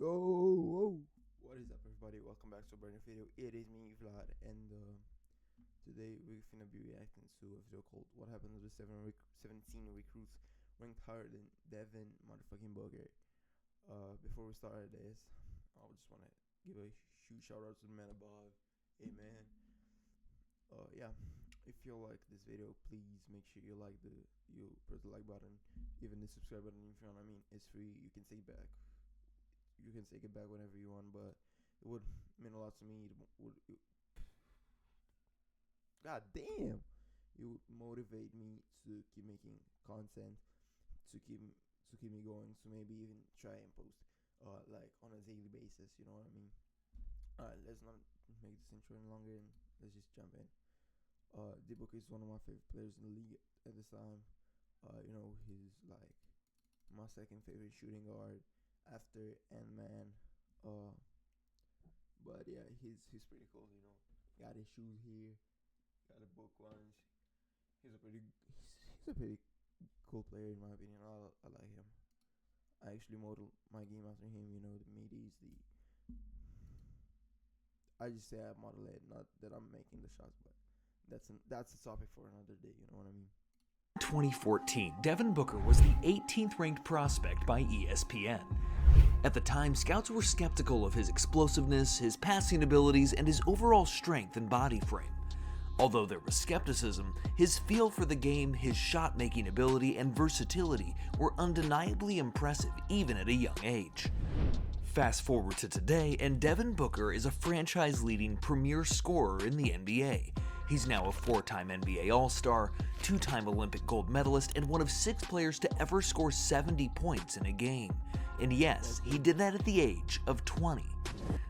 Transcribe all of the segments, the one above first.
Yo, what is up, everybody? Welcome back to a brand new video. It is me, Vlad, and today we're gonna be reacting to a video called "What Happened to the 17 recruits ranked higher than Devin motherfucking Booker." Before we start this, I just want to give a huge shout out to the man above. Hey man, yeah. If you like this video, please make sure you press the like button, even the subscribe button if you want. I mean, it's free. You can take back. You can take it back whenever you want, but it would mean a lot to me. God damn, it would motivate me to keep making content, to keep me going, to maybe even try and post like on a daily basis. You know what I mean? All right, let's not make this intro any longer, and let's just jump in. D-Book is one of my favorite players in the league at this time. He's like my second favorite shooting guard after Ant-Man. But yeah, he's pretty cool. Got his shoes here, got a book lunch. He's a pretty cool player in my opinion. I like him. I actually modeled my game after him. The middies, I just say I model it, not that I'm making the shots, but that's a topic for another day. You know what I mean? 2014, Devin Booker was the 18th ranked prospect by ESPN. At the time, scouts were skeptical of his explosiveness, his passing abilities, and his overall strength and body frame. Although there was skepticism, his feel for the game, his shot-making ability, and versatility were undeniably impressive even at a young age. Fast forward to today, and Devin Booker is a franchise-leading premier scorer in the NBA. He's now a 4-time NBA All-Star, 2-time Olympic gold medalist, and one of 6 players to ever score 70 points in a game. And yes, he did that at the age of 20.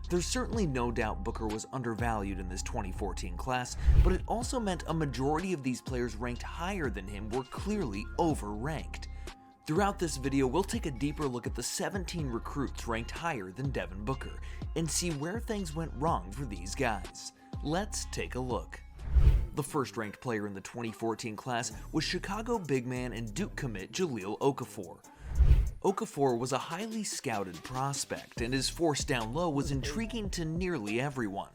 There's certainly no doubt Booker was undervalued in this 2014 class, but it also meant a majority of these players ranked higher than him were clearly overranked. Throughout this video, we'll take a deeper look at the 17 recruits ranked higher than Devin Booker and see where things went wrong for these guys. Let's take a look. The first ranked player in the 2014 class was Chicago big man and Duke commit Jahlil Okafor. Okafor was a highly scouted prospect, and his force down low was intriguing to nearly everyone.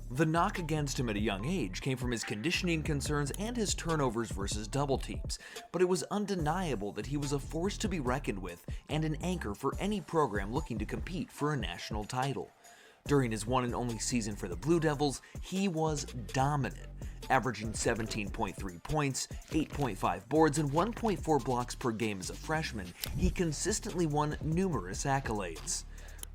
The knock against him at a young age came from his conditioning concerns and his turnovers versus double teams, but it was undeniable that he was a force to be reckoned with and an anchor for any program looking to compete for a national title. During his one and only season for the Blue Devils, he was dominant, averaging 17.3 points, 8.5 boards, and 1.4 blocks per game as a freshman. He consistently won numerous accolades.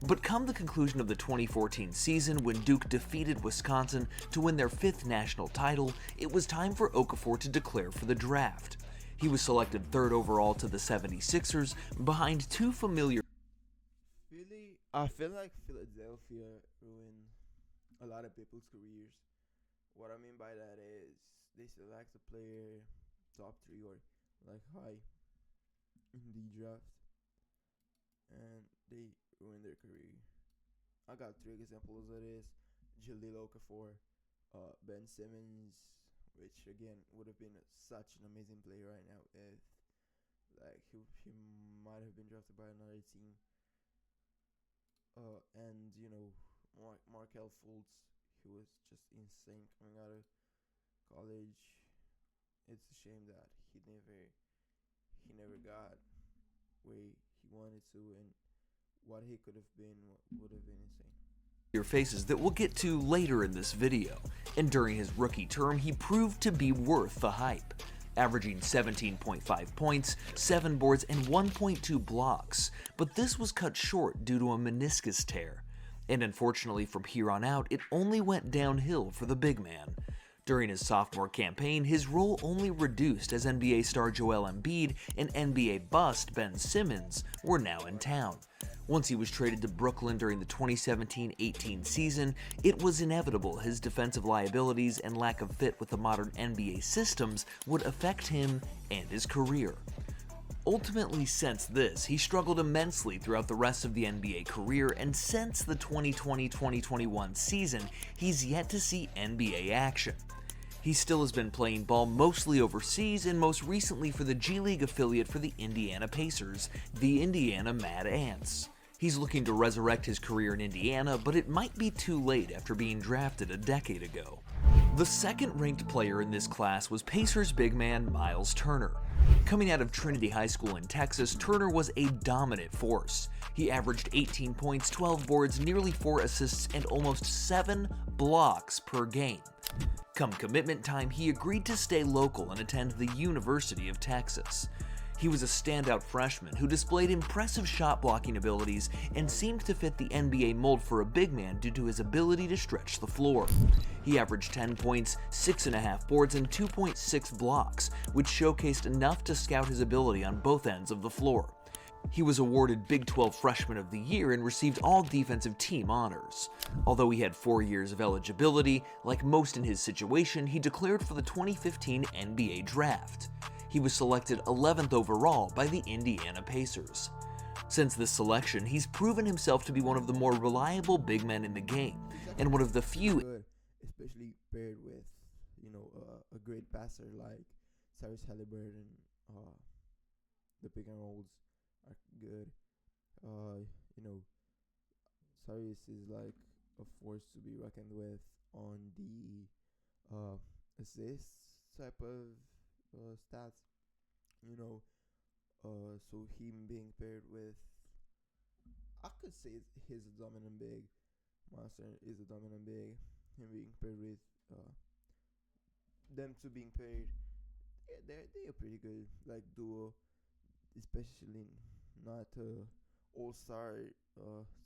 But come the conclusion of the 2014 season, when Duke defeated Wisconsin to win their 5th national title, it was time for Okafor to declare for the draft. He was selected 3rd overall to the 76ers, behind 2 familiar. I feel like Philadelphia ruined a lot of people's careers. What I mean by that is they select a player top 3 or like high in the draft, and they ruin their career. I got 3 examples of this: Jahlil Okafor, Ben Simmons, which again would have been such an amazing player right now if like he might have been drafted by another team. And Markelle Fultz, he was just insane coming out of college. It's a shame that he never got where he wanted to, and what he could have been would have been insane. Your faces that we'll get to later in this video, and during his rookie term he proved to be worth the hype, averaging 17.5 points, 7 boards, and 1.2 blocks, but this was cut short due to a meniscus tear. And unfortunately from here on out, it only went downhill for the big man. During his sophomore campaign, his role only reduced as NBA star Joel Embiid and NBA bust Ben Simmons were now in town. Once he was traded to Brooklyn during the 2017-18 season, it was inevitable his defensive liabilities and lack of fit with the modern NBA systems would affect him and his career. Ultimately, since this, he struggled immensely throughout the rest of the NBA career, and since the 2020-2021 season, he's yet to see NBA action. He still has been playing ball mostly overseas, and most recently for the G League affiliate for the Indiana Pacers, the Indiana Mad Ants. He's looking to resurrect his career in Indiana, but it might be too late after being drafted a decade ago. The second-ranked player in this class was Pacers big man Miles Turner. Coming out of Trinity High School in Texas, Turner was a dominant force. He averaged 18 points, 12 boards, nearly 4 assists, and almost 7 blocks per game. Come commitment time, he agreed to stay local and attend the University of Texas. He was a standout freshman who displayed impressive shot blocking abilities and seemed to fit the NBA mold for a big man due to his ability to stretch the floor. He averaged 10 points, 6.5 boards, and 2.6 blocks, which showcased enough to scout his ability on both ends of the floor. He was awarded Big 12 Freshman of the Year and received all defensive team honors. Although he had 4 years of eligibility, like most in his situation, he declared for the 2015 NBA Draft. He was selected 11th overall by the Indiana Pacers. Since this selection, he's proven himself to be one of the more reliable big men in the game, and one of the few, especially paired with, a great passer like Cyrus Halliburton. The pick and rolls are good. Cyrus is like a force to be reckoned with on the assist type of stats, so him being paired with, I could say he's a dominant big. Master is a dominant big. Him being paired with them two being paired, they're pretty good, like duo, especially not all-star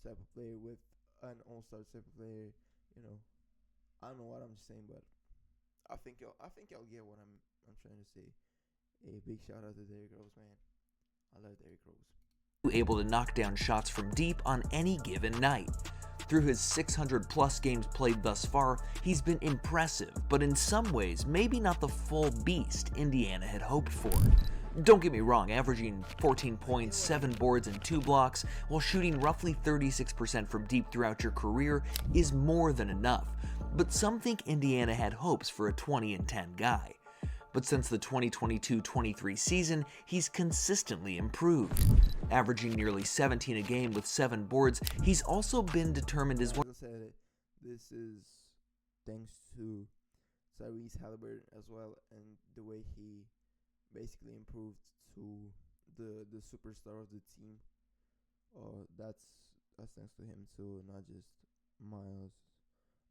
type of player with an all-star type of player. I don't know what I'm saying, but I think y'all get what I'm trying to say. A big shout out to Derrick Rose, man. I love Derrick Rose. Able to knock down shots from deep on any given night. Through his 600 plus games played thus far, he's been impressive, but in some ways, maybe not the full beast Indiana had hoped for. Don't get me wrong, averaging 14 points, 7 boards, and 2 blocks while shooting roughly 36% from deep throughout your career is more than enough, but some think Indiana had hopes for a 20-10 guy. But since the 2022-23 season, he's consistently improved. Averaging nearly 17 a game with 7 boards, he's also been determined as one. As I said, this is thanks to Cyrus Halliburton as well, and the way he basically improved to the superstar of the team. That's thanks to him too, not just Miles.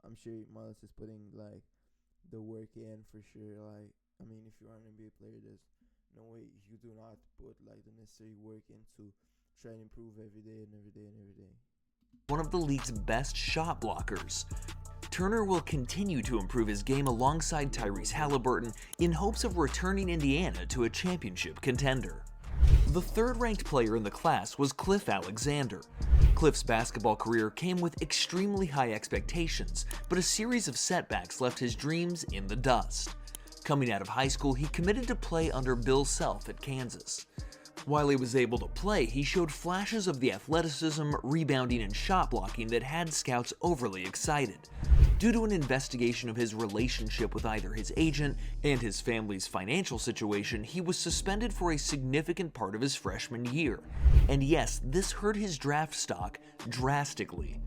I'm sure Miles is putting like the work in for sure. Like, I mean, if you are an NBA player, there's no way you do not put like the necessary work into try and improve every day and every day and every day. One of the league's best shot blockers. Turner will continue to improve his game alongside Tyrese Halliburton in hopes of returning Indiana to a championship contender. The third-ranked player in the class was Cliff Alexander. Cliff's basketball career came with extremely high expectations, but a series of setbacks left his dreams in the dust. Coming out of high school, he committed to play under Bill Self at Kansas. While he was able to play, he showed flashes of the athleticism, rebounding, and shot blocking that had scouts overly excited. Due to an investigation of his relationship with either his agent and his family's financial situation, he was suspended for a significant part of his freshman year. And yes, this hurt his draft stock drastically.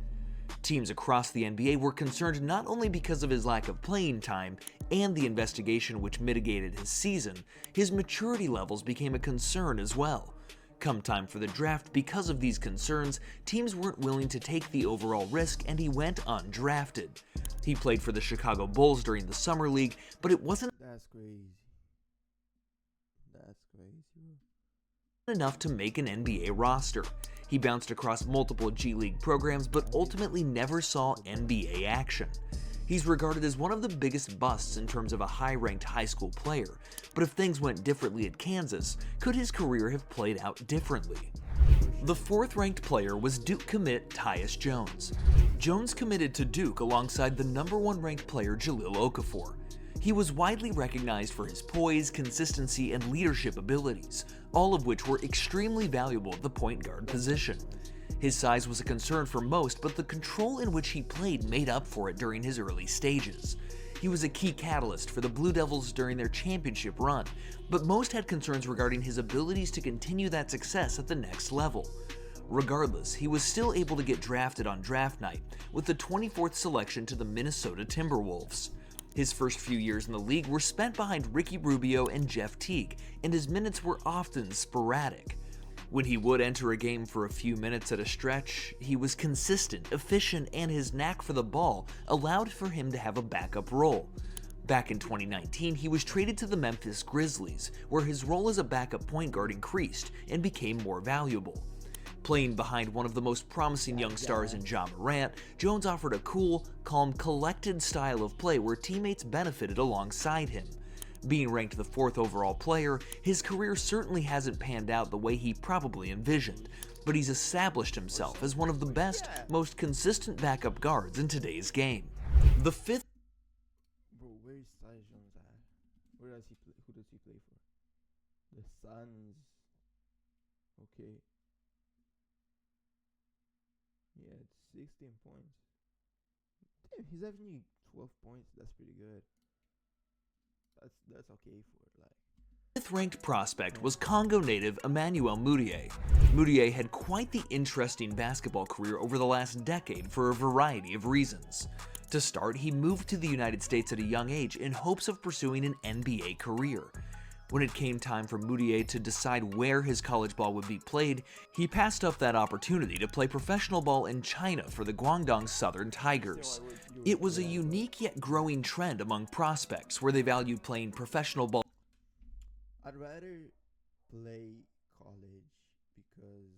Teams across the NBA were concerned not only because of his lack of playing time and the investigation which mitigated his season, his maturity levels became a concern as well. Come time for the draft, because of these concerns, teams weren't willing to take the overall risk and he went undrafted. He played for the Chicago Bulls during the Summer League, but it wasn't That's crazy. That's crazy. enough to make an NBA roster. He bounced across multiple G League programs but ultimately never saw NBA action. He's regarded as one of the biggest busts in terms of a high-ranked high school player, but if things went differently at Kansas, could his career have played out differently? The fourth-ranked player was Duke commit Tyus Jones. Jones committed to Duke alongside the number 1 ranked player Jahlil Okafor. He was widely recognized for his poise, consistency, and leadership abilities, all of which were extremely valuable at the point guard position. His size was a concern for most, but the control in which he played made up for it during his early stages. He was a key catalyst for the Blue Devils during their championship run, but most had concerns regarding his abilities to continue that success at the next level. Regardless, he was still able to get drafted on draft night with the 24th selection to the Minnesota Timberwolves. His first few years in the league were spent behind Ricky Rubio and Jeff Teague, and his minutes were often sporadic. When he would enter a game for a few minutes at a stretch, he was consistent, efficient, and his knack for the ball allowed for him to have a backup role. Back in 2019, he was traded to the Memphis Grizzlies, where his role as a backup point guard increased and became more valuable. Playing behind one of the most promising young stars in Ja Morant, Jones offered a cool, calm, collected style of play where teammates benefited alongside him. Being ranked the 4th overall player, his career certainly hasn't panned out the way he probably envisioned, but he's established himself as one of the best, most consistent backup guards in today's game. The 5th. Bro, where is Ty Jones at? Where does he play? Who does he play for? The Suns. Okay. Yeah, it's 16 points. Damn, he's averaging 12 points. That's pretty good. That's okay for like. 5th ranked prospect was Congo native Emmanuel Mudiay. Mudiay had quite the interesting basketball career over the last decade for a variety of reasons. To start, he moved to the United States at a young age in hopes of pursuing an NBA career. When it came time for Mudiay to decide where his college ball would be played, he passed up that opportunity to play professional ball in China for the Guangdong Southern Tigers. It was a unique yet growing trend among prospects where they valued playing professional ball. I'd rather play college because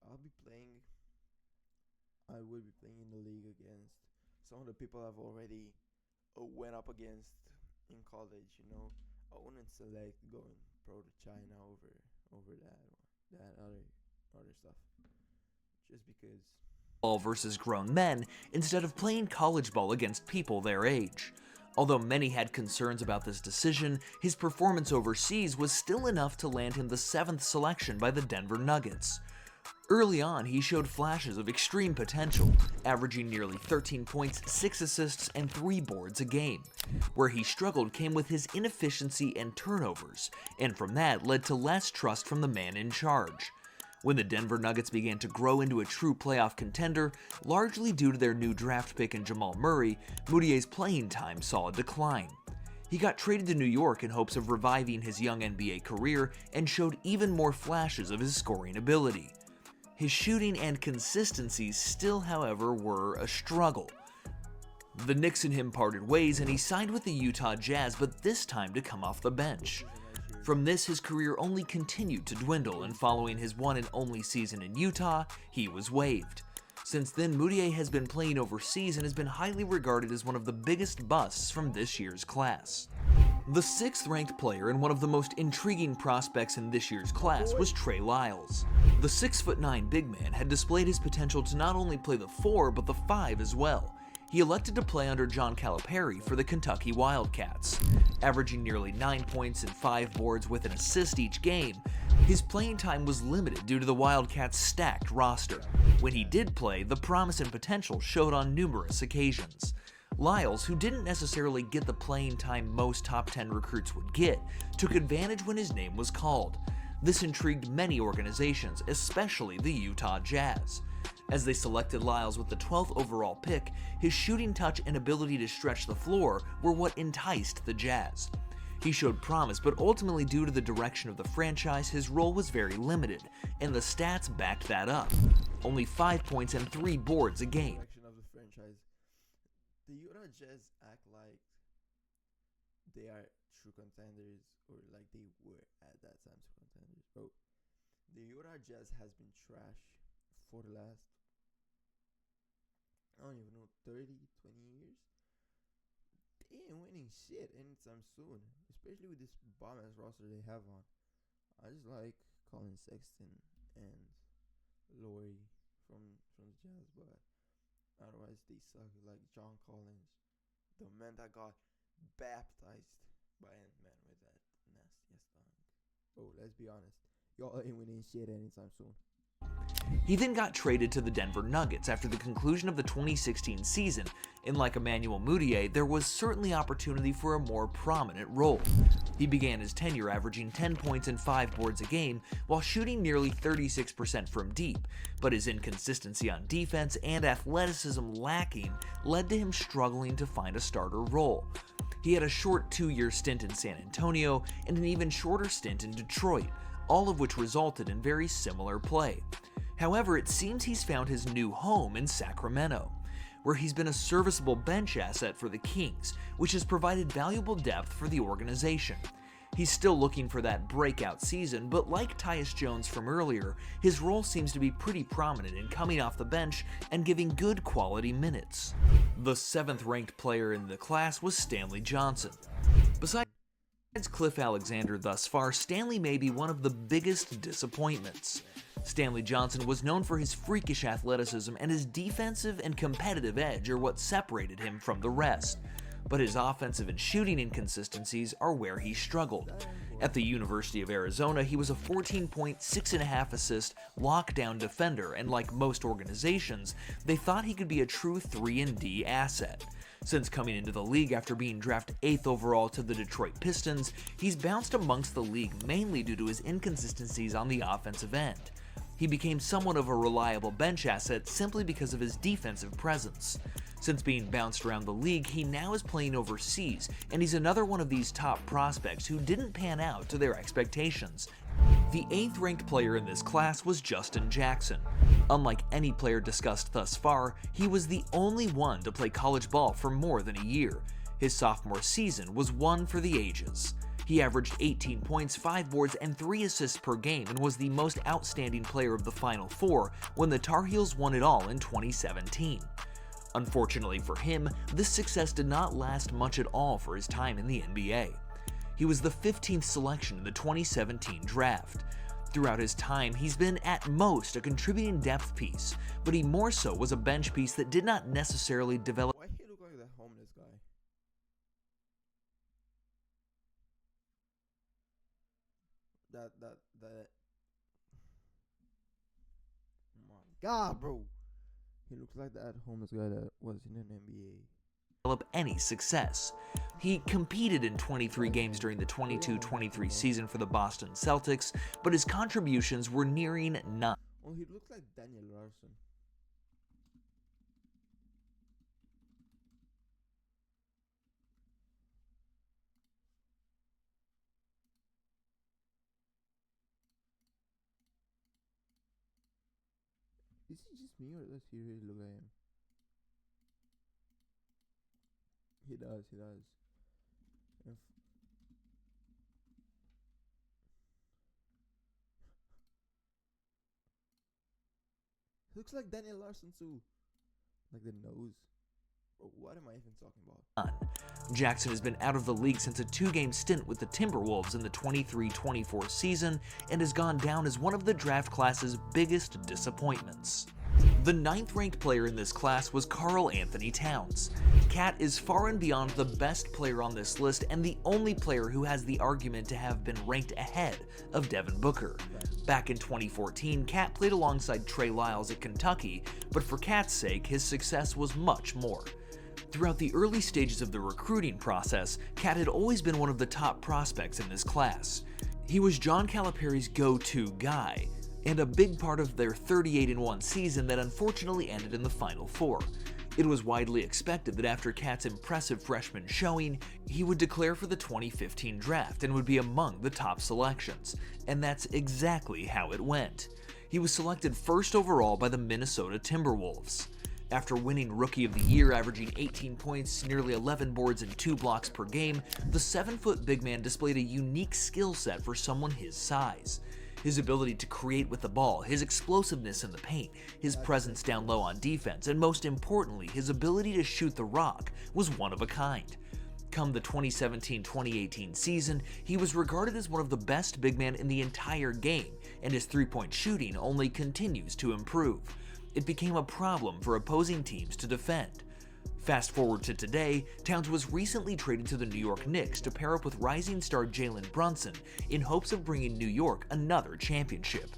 I would be playing in the league against some of the people I've already went up against in college, you know. I wouldn't select going pro to China over that other stuff, just because. Ball versus grown men instead of playing college ball against people their age. Although many had concerns about this decision, his performance overseas was still enough to land him the 7th selection by the Denver Nuggets. Early on, he showed flashes of extreme potential, averaging nearly 13 points, 6 assists, and 3 boards a game. Where he struggled came with his inefficiency and turnovers, and from that led to less trust from the man in charge. When the Denver Nuggets began to grow into a true playoff contender, largely due to their new draft pick in Jamal Murray, Mudiay's playing time saw a decline. He got traded to New York in hopes of reviving his young NBA career and showed even more flashes of his scoring ability. His shooting and consistency still, however, were a struggle. The Knicks and him parted ways and he signed with the Utah Jazz, but this time to come off the bench. From this, his career only continued to dwindle, and following his one and only season in Utah, he was waived. Since then, Mudiay has been playing overseas and has been highly regarded as one of the biggest busts from this year's class. The 6th ranked player and one of the most intriguing prospects in this year's class was Trey Lyles. The 6'9" big man had displayed his potential to not only play the 4 but the 5 as well. He elected to play under John Calipari for the Kentucky Wildcats. Averaging nearly 9 points and 5 boards with an assist each game, his playing time was limited due to the Wildcats' stacked roster. When he did play, the promise and potential showed on numerous occasions. Lyles, who didn't necessarily get the playing time most top 10 recruits would get, took advantage when his name was called. This intrigued many organizations, especially the Utah Jazz. As they selected Lyles with the 12th overall pick, his shooting touch and ability to stretch the floor were what enticed the Jazz. He showed promise, but ultimately due to the direction of the franchise, his role was very limited, and the stats backed that up. Only 5 points and 3 boards a game. The Utah Jazz act like they are true contenders, or like they were at that time true contenders. Bro, the Utah Jazz has been trash for the last, I don't even know, 30, 20 years. They ain't winning shit anytime soon, especially with this bomb-ass roster they have on. I just like Colin Sexton and Laurie from the Jazz, but otherwise they suck. Like John Collins, the man that got baptized by Ant-Man with that nastiest dunk. Oh, let's be honest, y'all ain't winning shit anytime soon. He then got traded to the Denver Nuggets after the conclusion of the 2016 season, and like Emmanuel Mudiay, there was certainly opportunity for a more prominent role. He began his tenure averaging 10 points and 5 boards a game while shooting nearly 36% from deep, but his inconsistency on defense and athleticism lacking led to him struggling to find a starter role. He had a short 2-year stint in San Antonio and an even shorter stint in Detroit, all of which resulted in very similar play. However, it seems he's found his new home in Sacramento, where he's been a serviceable bench asset for the Kings, which has provided valuable depth for the organization. He's still looking for that breakout season, but like Tyus Jones from earlier, his role seems to be pretty prominent in coming off the bench and giving good quality minutes. The 7th ranked player in the class was Stanley Johnson. Besides Cliff Alexander thus far, Stanley may be one of the biggest disappointments. Stanley Johnson was known for his freakish athleticism, and his defensive and competitive edge are what separated him from the rest. But his offensive and shooting inconsistencies are where he struggled. At the University of Arizona, he was a 14-point, 6.5 assist lockdown defender, and like most organizations, they thought he could be a true 3-and-D asset. Since coming into the league after being drafted 8th overall to the Detroit Pistons, he's bounced amongst the league mainly due to his inconsistencies on the offensive end. He became somewhat of a reliable bench asset simply because of his defensive presence. Since being bounced around the league, he now is playing overseas, and he's another one of these top prospects who didn't pan out to their expectations. The 8th ranked player in this class was Justin Jackson. Unlike any player discussed thus far, he was the only one to play college ball for more than a year. His sophomore season was one for the ages. He averaged 18 points, 5 boards, and 3 assists per game and was the most outstanding player of the Final Four when the Tar Heels won it all in 2017. Unfortunately for him, this success did not last much at all for his time in the NBA. He was the 15th selection in the 2017 draft. Throughout his time, he's been at most a contributing depth piece, but he more so was a bench piece that did not necessarily develop. Why he look like that homeless guy? That. Oh my God, bro. He looks like that homeless guy that was in an NBA. Develop any success. He competed in 23 games during the 22-23 season for the Boston Celtics, but his contributions were nearing none. Oh, he looks like Daniel Larson. Is it just me or does he really look like him? He does. If looks like Daniel Larson too. Like the nose. Bro, what am I even talking about? Jackson has been out of the league since a 2-game stint with the Timberwolves in the 23-24 season and has gone down as one of the draft class's biggest disappointments. The 9th ranked player in this class was Karl Anthony Towns. Cat is far and beyond the best player on this list and the only player who has the argument to have been ranked ahead of Devin Booker. Back in 2014, Cat played alongside Trey Lyles at Kentucky, but for Cat's sake, his success was much more. Throughout the early stages of the recruiting process, Cat had always been one of the top prospects in this class. He was John Calipari's go-to guy, and a big part of their 38-1 season that unfortunately ended in the Final Four. It was widely expected that after Cat's impressive freshman showing, he would declare for the 2015 draft and would be among the top selections, and that's exactly how it went. He was selected first overall by the Minnesota Timberwolves. After winning Rookie of the Year, averaging 18 points, nearly 11 boards, and 2 blocks per game, the 7-foot big man displayed a unique skill set for someone his size. His ability to create with the ball, his explosiveness in the paint, his presence down low on defense, and most importantly, his ability to shoot the rock was one of a kind. Come the 2017-2018 season, he was regarded as one of the best big men in the entire game, and his three-point shooting only continues to improve. It became a problem for opposing teams to defend. Fast forward to today, Towns was recently traded to the New York Knicks to pair up with rising star Jalen Brunson in hopes of bringing New York another championship.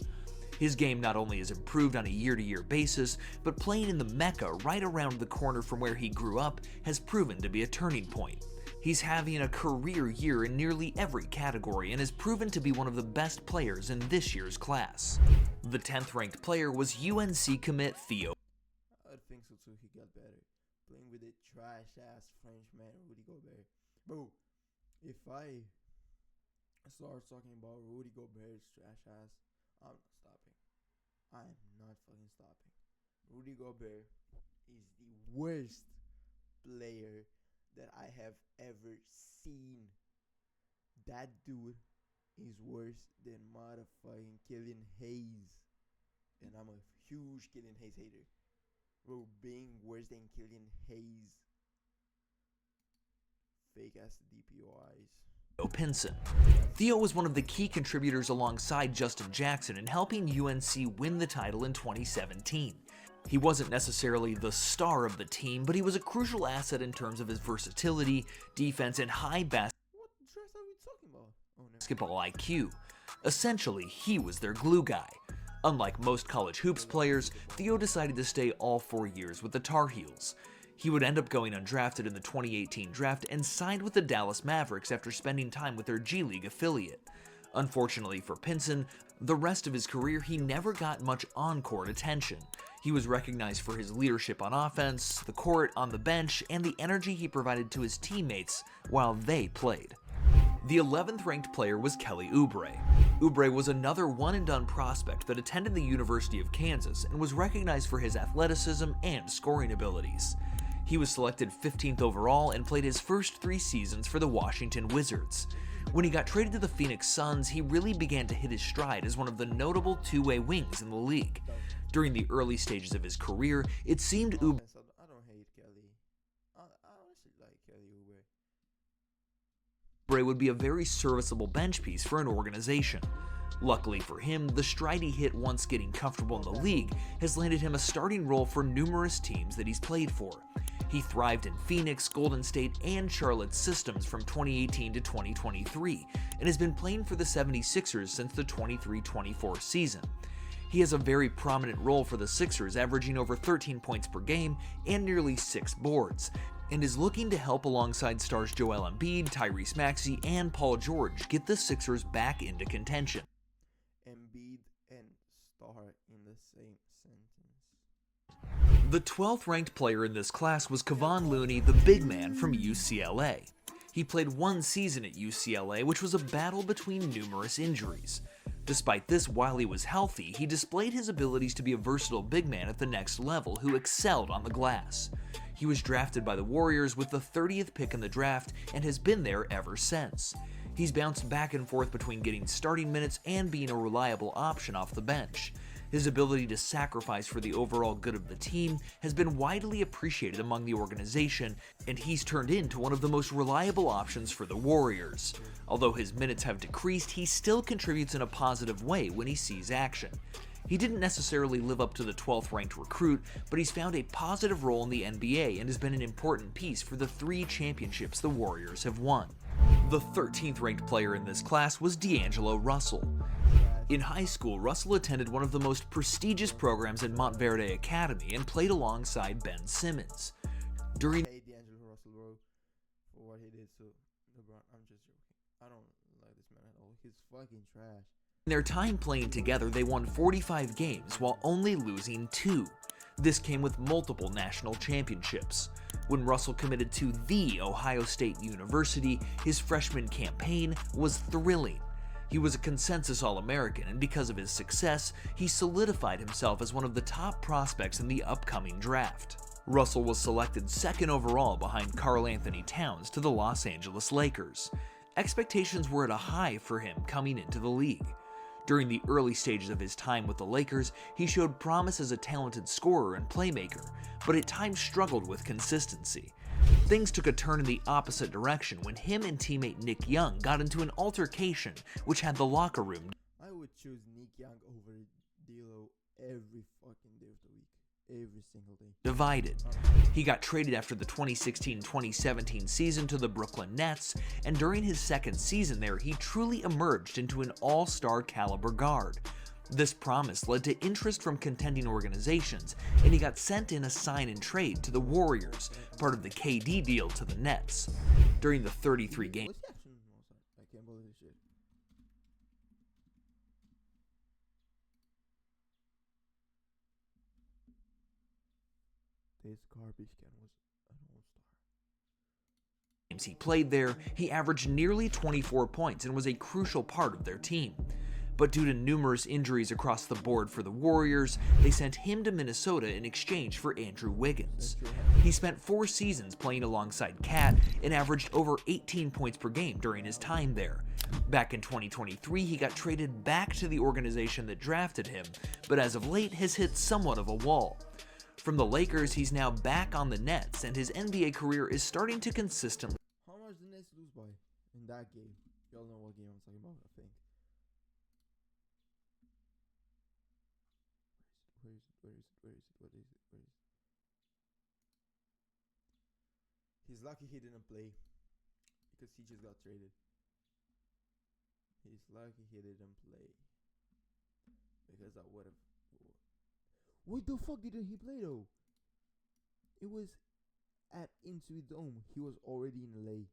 His game not only has improved on a year-to-year basis, but playing in the Mecca right around the corner from where he grew up has proven to be a turning point. He's having a career year in nearly every category and has proven to be one of the best players in this year's class. The 10th ranked player was UNC commit Theo. I think so too, he got better. Playing with a trash-ass Frenchman, Rudy Gobert. Bro, if I start talking about Rudy Gobert's trash-ass, I'm not stopping. I am not fucking stopping. Rudy Gobert is the worst player that I have ever seen. That dude is worse than motherfucking Killian Hayes. And I'm a huge Killian Hayes hater. Bro, being worse than Killian Hayes. Fake ass DPOIs. Pinson. Theo was one of the key contributors alongside Justin Jackson in helping UNC win the title in 2017. He wasn't necessarily the star of the team, but he was a crucial asset in terms of his versatility, defense, and high What dress are we talking about? Oh, no. basketball IQ. Essentially, he was their glue guy. Unlike most college hoops players, Theo decided to stay all 4 years with the Tar Heels. He would end up going undrafted in the 2018 draft and signed with the Dallas Mavericks after spending time with their G League affiliate. Unfortunately for Pinson, the rest of his career he never got much on-court attention. He was recognized for his leadership on offense, the court, on the bench, and the energy he provided to his teammates while they played. The 11th ranked player was Kelly Oubre. Oubre was another one-and-done prospect that attended the University of Kansas and was recognized for his athleticism and scoring abilities. He was selected 15th overall and played his first 3 seasons for the Washington Wizards. When he got traded to the Phoenix Suns, he really began to hit his stride as one of the notable two-way wings in the league. During the early stages of his career, it seemed I don't hate Kelly. I honestly like Kelly Oubre. Oubre would be a very serviceable bench piece for an organization. Luckily for him, the stride he hit once getting comfortable in the league has landed him a starting role for numerous teams that he's played for. He thrived in Phoenix, Golden State, and Charlotte's systems from 2018 to 2023, and has been playing for the 76ers since the 23-24 season. He has a very prominent role for the Sixers, averaging over 13 points per game and nearly 6 boards, and is looking to help alongside stars Joel Embiid, Tyrese Maxey, and Paul George get the Sixers back into contention. Embiid and star in the same sentence. The 12th ranked player in this class was Kevon Looney, the big man from UCLA. He played 1 season at UCLA, which was a battle between numerous injuries. Despite this, while he was healthy, he displayed his abilities to be a versatile big man at the next level who excelled on the glass. He was drafted by the Warriors with the 30th pick in the draft and has been there ever since. He's bounced back and forth between getting starting minutes and being a reliable option off the bench. His ability to sacrifice for the overall good of the team has been widely appreciated among the organization, and he's turned into one of the most reliable options for the Warriors. Although his minutes have decreased, he still contributes in a positive way when he sees action. He didn't necessarily live up to the 12th ranked recruit, but he's found a positive role in the NBA and has been an important piece for the 3 championships the Warriors have won. The 13th ranked player in this class was D'Angelo Russell. In high school, Russell attended one of the most prestigious programs in Montverde Academy and played alongside Ben Simmons. I hate D'Angelo Russell, bro, for what he did to LeBron. I'm just joking. I don't like this man at all. He's fucking trash. In their time playing together, they won 45 games while only losing 2. This came with multiple national championships. When Russell committed to The Ohio State University, his freshman campaign was thrilling. He was a consensus All-American, and because of his success, he solidified himself as one of the top prospects in the upcoming draft. Russell was selected 2nd overall behind Karl Anthony Towns to the Los Angeles Lakers. Expectations were at a high for him coming into the league. During the early stages of his time with the Lakers, he showed promise as a talented scorer and playmaker, but at times struggled with consistency. Things took a turn in the opposite direction when him and teammate Nick Young got into an altercation which had the locker room I would choose Nick Young over D'Lo every fucking day of the week. Every single day. divided. He got traded after the 2016-2017 season to the Brooklyn Nets, and during his 2nd season there, he truly emerged into an all-star caliber guard. This promise led to interest from contending organizations, and he got sent in a sign-and-trade to the Warriors, part of the KD deal to the Nets. During the 33 games. What's the action? I can't believe this shit. This garbage can was an all-star. He played there, he averaged nearly 24 points and was a crucial part of their team. But due to numerous injuries across the board for the Warriors, they sent him to Minnesota in exchange for Andrew Wiggins. He spent 4 seasons playing alongside Cat and averaged over 18 points per game during his time there. Back in 2023, he got traded back to the organization that drafted him, but as of late has hit somewhat of a wall. From the Lakers, he's now back on the Nets, and his NBA career is starting to consistently. How much did the Nets lose by in that game? Y'all know what game I'm talking about, I think. Where is it? He's lucky he didn't play because he just got traded. He's lucky he didn't play because I would have. What the fuck didn't he play though? It was at Into Dome. He was already in LA.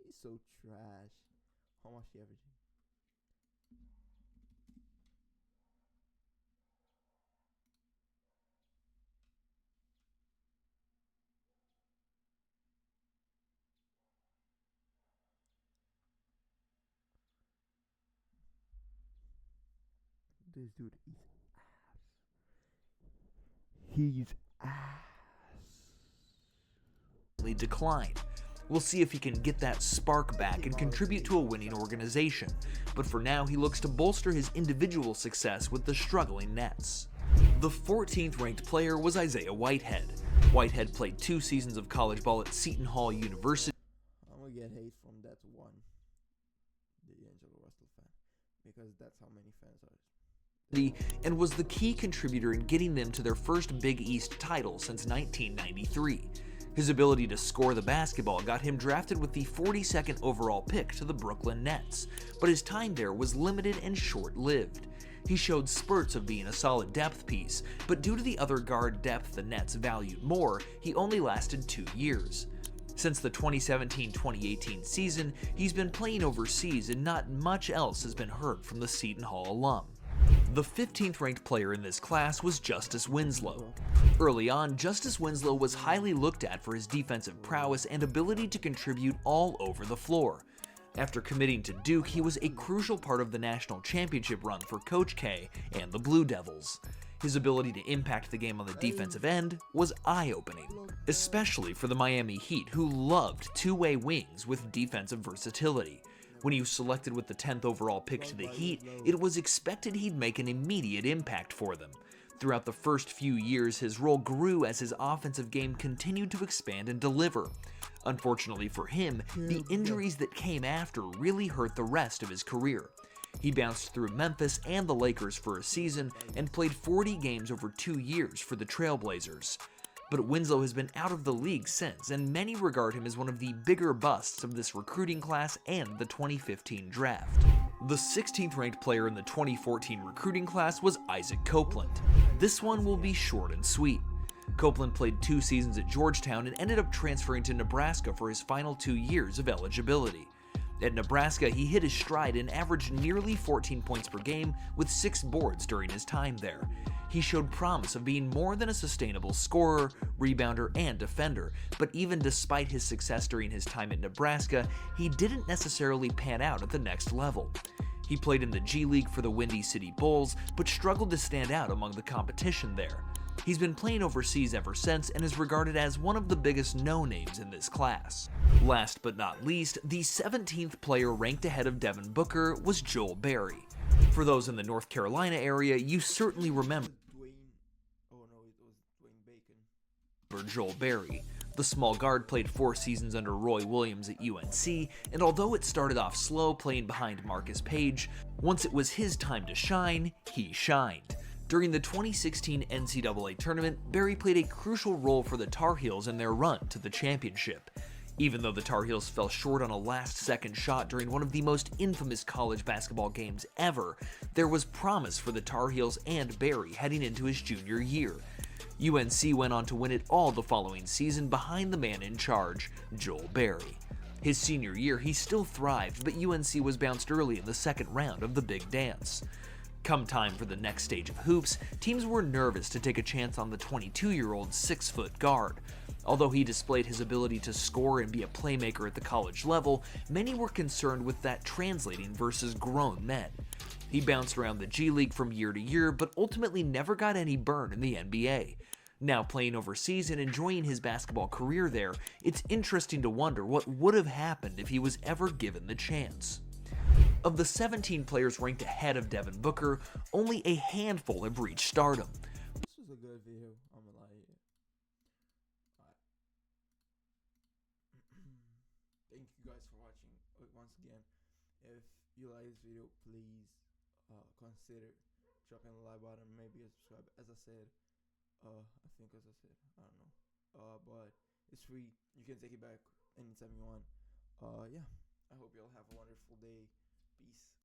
He's so trash. How much he averaging? This dude is ass. He's ass. Decline. We'll see if he can get that spark back and contribute to a winning organization, but for now he looks to bolster his individual success with the struggling Nets. The 14th ranked player was Isaiah Whitehead. Whitehead played 2 seasons of college ball at Seton Hall University. I'm gonna get hate from that one, the Angelo Russell fan, because that's how many fans are. And was the key contributor in getting them to their first Big East title since 1993. His ability to score the basketball got him drafted with the 42nd overall pick to the Brooklyn Nets, but his time there was limited and short-lived. He showed spurts of being a solid depth piece, but due to the other guard depth the Nets valued more, he only lasted 2 years. Since the 2017-2018 season, he's been playing overseas and not much else has been heard from the Seton Hall alum. The 15th ranked player in this class was Justice Winslow. Early on, Justice Winslow was highly looked at for his defensive prowess and ability to contribute all over the floor. After committing to Duke, he was a crucial part of the national championship run for Coach K and the Blue Devils. His ability to impact the game on the defensive end was eye-opening, especially for the Miami Heat, who loved two-way wings with defensive versatility. When he was selected with the 10th overall pick to the Heat, it was expected he'd make an immediate impact for them. Throughout the first few years, his role grew as his offensive game continued to expand and deliver. Unfortunately for him, the injuries that came after really hurt the rest of his career. He bounced through Memphis and the Lakers for a season and played 40 games over 2 years for the Trailblazers. But Winslow has been out of the league since, and many regard him as one of the bigger busts of this recruiting class and the 2015 draft. The 16th ranked player in the 2014 recruiting class was Isaac Copeland. This one will be short and sweet. Copeland played 2 seasons at Georgetown and ended up transferring to Nebraska for his final 2 years of eligibility. At Nebraska, he hit his stride and averaged nearly 14 points per game with 6 boards during his time there. He showed promise of being more than a sustainable scorer, rebounder, and defender, but even despite his success during his time at Nebraska, he didn't necessarily pan out at the next level. He played in the G League for the Windy City Bulls, but struggled to stand out among the competition there. He's been playing overseas ever since and is regarded as one of the biggest no-names in this class. Last but not least, the 17th player ranked ahead of Devin Booker was Joel Berry. For those in the North Carolina area, you certainly remember Joel Berry. The small guard played 4 seasons under Roy Williams at UNC, and although it started off slow playing behind Marcus Page, once it was his time to shine, he shined. During the 2016 NCAA tournament, Berry played a crucial role for the Tar Heels in their run to the championship. Even though the Tar Heels fell short on a last-second shot during one of the most infamous college basketball games ever, there was promise for the Tar Heels and Barry heading into his junior year. UNC went on to win it all the following season behind the man in charge, Joel Barry. His senior year, he still thrived, but UNC was bounced early in the second round of the Big Dance. Come time for the next stage of hoops, teams were nervous to take a chance on the 22-year-old 6-foot guard. Although he displayed his ability to score and be a playmaker at the college level, many were concerned with that translating versus grown men. He bounced around the G League from year to year, but ultimately never got any burn in the NBA. Now playing overseas and enjoying his basketball career there, it's interesting to wonder what would have happened if he was ever given the chance. Of the 17 players ranked ahead of Devin Booker, only a handful have reached stardom. This was a good video, I'm gonna lie. Thank you guys for watching once again. If you like this video, please consider dropping a like button, maybe a subscribe. As I said, I think as I said, I don't know. But it's free. You can take it back anytime you want. Yeah. I hope you all have a wonderful day. Peace.